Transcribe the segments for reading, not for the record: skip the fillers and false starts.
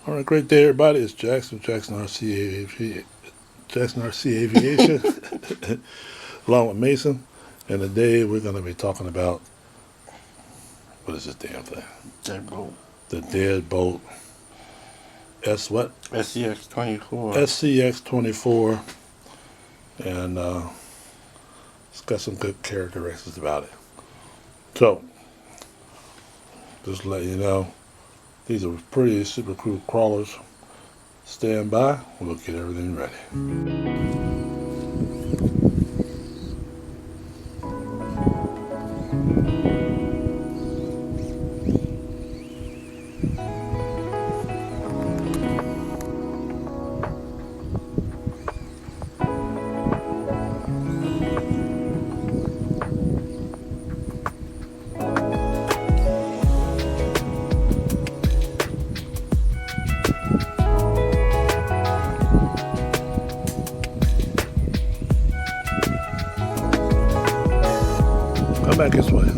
All right, great day, everybody. It's Jackson RC Aviation, along with Mason. And today we're going to be talking about, what is this damn thing? Deadbolt. The Deadbolt what? SCX24. SCX24. And it's got some good characteristics about it. So, just to let you know, these are pretty super cool crawlers. Stand by, we'll get everything ready. Come back this way.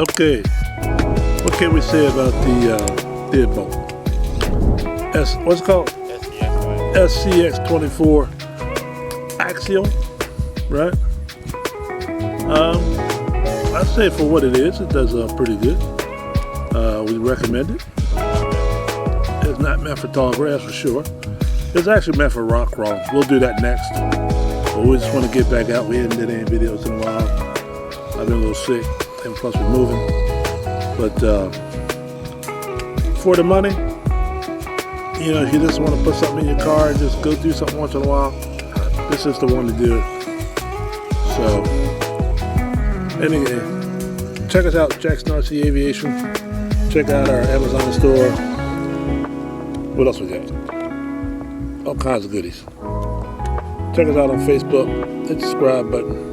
Okay, what can we say about the Deadbolt? What's it called? SCX24 Axial, right? I'd say for what it is, it does pretty good. We recommend it. It's not meant for tall grass for sure. It's actually meant for rock crawl. We'll do that next. But we just want to get back out. We haven't did any videos in a while. I've been a little sick. And plus we're moving, but for the money, you know, if you just want to put something in your car and just go do something once in a while, this is the one to do it. So anyway, check us out, Jackson RC Aviation. Check out our Amazon store. What else we got? All kinds of goodies. Check us out on Facebook. Hit the subscribe button.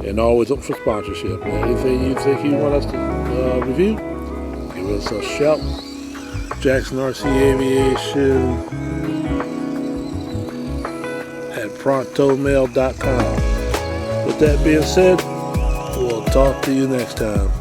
And always look for sponsorship. Anything you think you want us to review, give us a shout. Jackson RC Aviation at prontomail.com. With that being said, we'll talk to you next time.